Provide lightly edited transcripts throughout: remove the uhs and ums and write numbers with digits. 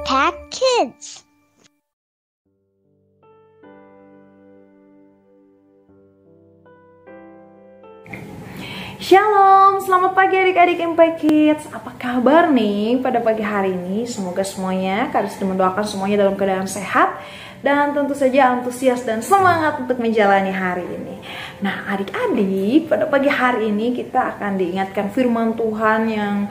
Impact Kids. Shalom, selamat pagi adik-adik Impact Kids. Apa kabar nih pada pagi hari ini? Semoga semuanya, kami sudah mendoakan semuanya dalam keadaan sehat dan tentu saja antusias dan semangat untuk menjalani hari ini. Nah adik-adik, pada pagi hari ini kita akan diingatkan firman Tuhan yang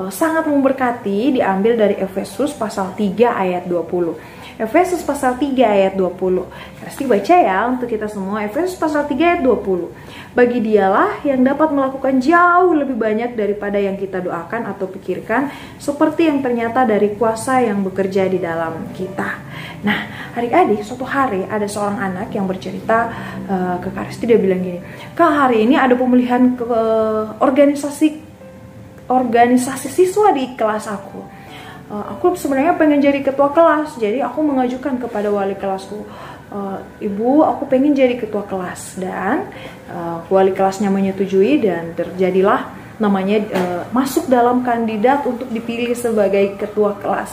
sangat memberkati, diambil dari Efesus pasal 3 ayat 20. Efesus pasal 3 ayat 20. Kasih baca ya untuk kita semua. Efesus pasal 3 ayat 20. Bagi dialah yang dapat melakukan jauh lebih banyak daripada yang kita doakan atau pikirkan, seperti yang ternyata dari kuasa yang bekerja di dalam kita. Nah adik-adik, suatu hari ada seorang anak yang bercerita ke Kak Resti. Dia bilang gini, Kak, hari ini ada pemilihan ke organisasi siswa di kelas aku. Aku sebenarnya pengen jadi ketua kelas, jadi aku mengajukan kepada wali kelasku, Ibu, aku pengen jadi ketua kelas. Dan wali kelasnya menyetujui dan terjadilah namanya masuk dalam kandidat untuk dipilih sebagai ketua kelas.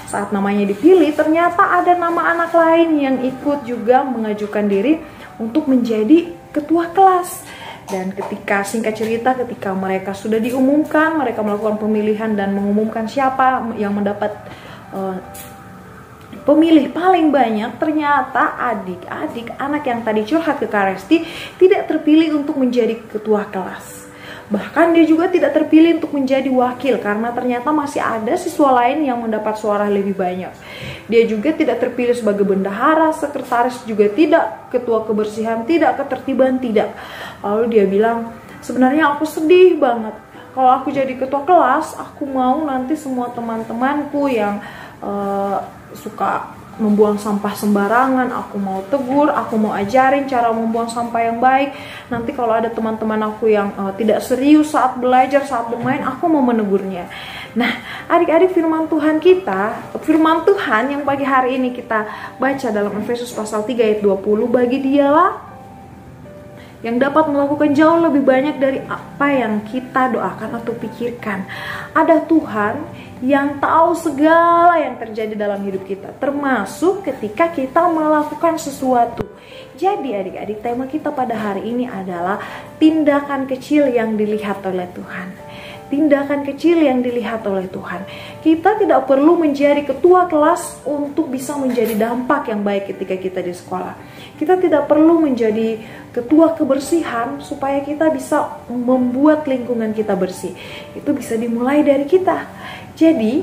Saat namanya dipilih, ternyata ada nama anak lain yang ikut juga mengajukan diri untuk menjadi ketua kelas. Dan ketika, singkat cerita, ketika mereka sudah diumumkan, mereka melakukan pemilihan dan mengumumkan siapa yang mendapat pemilih paling banyak, ternyata adik-adik anak yang tadi curhat ke Kak Resti tidak terpilih untuk menjadi ketua kelas. Bahkan dia juga tidak terpilih untuk menjadi wakil karena ternyata masih ada siswa lain yang mendapat suara lebih banyak. Dia juga tidak terpilih sebagai bendahara, sekretaris juga tidak, ketua kebersihan tidak, ketertiban tidak. Lalu dia bilang, sebenarnya aku sedih banget. Kalau aku jadi ketua kelas, aku mau nanti semua teman-temanku yang suka membuang sampah sembarangan, aku mau tegur, aku mau ajarin cara membuang sampah yang baik. Nanti kalau ada teman-teman aku yang tidak serius saat belajar, saat bermain, aku mau menegurnya. Nah adik-adik, firman Tuhan yang pagi hari ini kita baca dalam Efesus pasal 3 ayat 20, bagi dialah yang dapat melakukan jauh lebih banyak dari apa yang kita doakan atau pikirkan. Ada Tuhan yang tahu segala yang terjadi dalam hidup kita, termasuk ketika kita melakukan sesuatu. Jadi adik-adik, tema kita pada hari ini adalah tindakan kecil yang dilihat oleh Tuhan. Tindakan kecil yang dilihat oleh Tuhan. Kita tidak perlu menjadi ketua kelas untuk bisa menjadi dampak yang baik ketika kita di sekolah. Kita tidak perlu menjadi ketua kebersihan supaya kita bisa membuat lingkungan kita bersih. Itu bisa dimulai dari kita. Jadi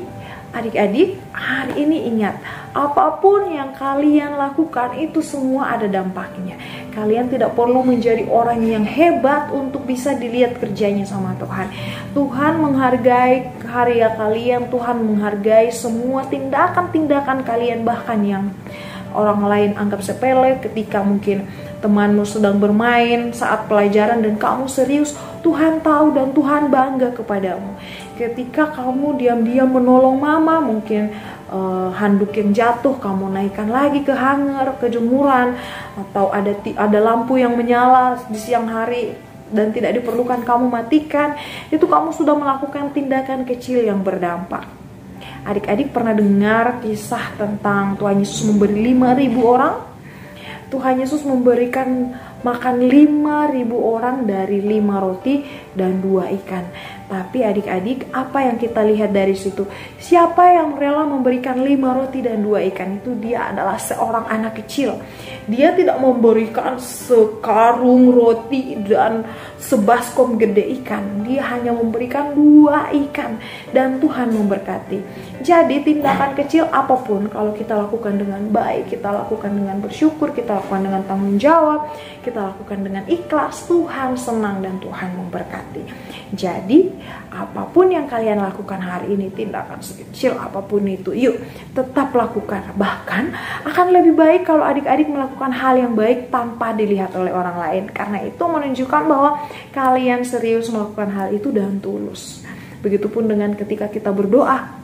adik-adik, hari ini ingat, apapun yang kalian lakukan itu semua ada dampaknya. Kalian tidak perlu menjadi orang yang hebat untuk bisa dilihat kerjanya sama Tuhan. Tuhan menghargai karya kalian, Tuhan menghargai semua tindakan-tindakan kalian, bahkan yang orang lain anggap sepele. Ketika mungkin temanmu sedang bermain saat pelajaran dan kamu serius, Tuhan tahu dan Tuhan bangga kepadamu. Ketika kamu diam-diam menolong mama, mungkin handuk yang jatuh kamu naikkan lagi ke hanger, ke jemuran, atau ada lampu yang menyala di siang hari dan tidak diperlukan kamu matikan, itu kamu sudah melakukan tindakan kecil yang berdampak. Adik-adik pernah dengar kisah tentang Tuhan Yesus memberi 5.000 orang? Tuhan Yesus memberikan makan 5.000 orang dari 5 roti dan 2 ikan. Tapi adik-adik, apa yang kita lihat dari situ? Siapa yang rela memberikan 5 roti dan 2 ikan itu? Dia adalah seorang anak kecil. Dia tidak memberikan sekarung roti dan sebaskom gede ikan. Dia hanya memberikan 2 ikan dan Tuhan memberkati. Jadi tindakan kecil apapun, kalau kita lakukan dengan baik, kita lakukan dengan bersyukur, kita lakukan dengan tanggung jawab, kita lakukan dengan ikhlas, Tuhan senang dan Tuhan memberkati. Jadi apapun yang kalian lakukan hari ini, tindakan sekecil apapun itu, yuk tetap lakukan. Bahkan akan lebih baik kalau adik-adik melakukan hal yang baik tanpa dilihat oleh orang lain, karena itu menunjukkan bahwa kalian serius melakukan hal itu dan tulus. Begitupun dengan ketika kita berdoa.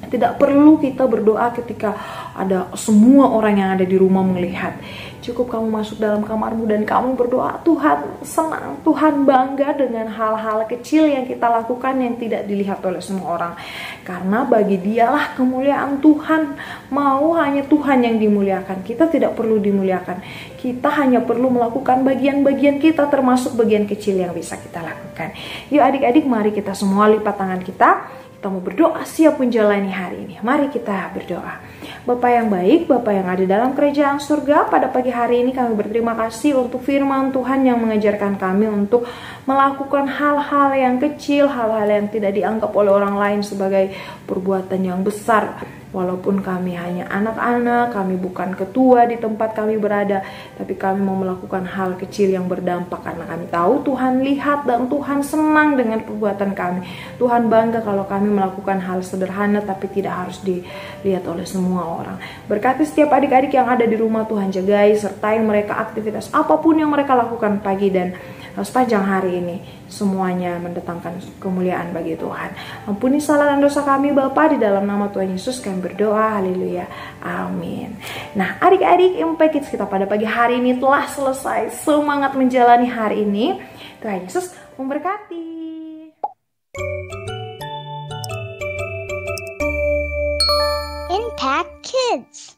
Tidak perlu kita berdoa ketika ada semua orang yang ada di rumah melihat. Cukup kamu masuk dalam kamarmu dan kamu berdoa, Tuhan senang, Tuhan bangga dengan hal-hal kecil yang kita lakukan yang tidak dilihat oleh semua orang. Karena bagi Dialah kemuliaan Tuhan. Mau hanya Tuhan yang dimuliakan. Kita tidak perlu dimuliakan. Kita hanya perlu melakukan bagian-bagian kita, termasuk bagian kecil yang bisa kita lakukan. Yuk adik-adik, mari kita semua lipat tangan kita. Kita mau berdoa siap menjalani hari ini. Mari kita berdoa. Bapa yang baik, Bapa yang ada dalam kerajaan surga, pada pagi hari ini kami berterima kasih untuk firman Tuhan yang mengajarkan kami untuk melakukan hal-hal yang kecil, hal-hal yang tidak dianggap oleh orang lain sebagai perbuatan yang besar. Walaupun kami hanya anak-anak, kami bukan ketua di tempat kami berada, tapi kami mau melakukan hal kecil yang berdampak karena kami tahu Tuhan lihat dan Tuhan senang dengan perbuatan kami. Tuhan bangga kalau kami melakukan hal sederhana tapi tidak harus dilihat oleh semua orang. Berkati setiap adik-adik yang ada di rumah, Tuhan jagai, sertai mereka aktivitas apapun yang mereka lakukan pagi dan sepanjang hari ini, semuanya mendatangkan kemuliaan bagi Tuhan. Ampuni salah dan dosa kami Bapa, di dalam nama Tuhan Yesus kami berdoa, haleluya, amin. Nah adik-adik, Impact Kids kita pada pagi hari ini telah selesai. Semangat menjalani hari ini. Tuhan Yesus memberkati. Impact Kids.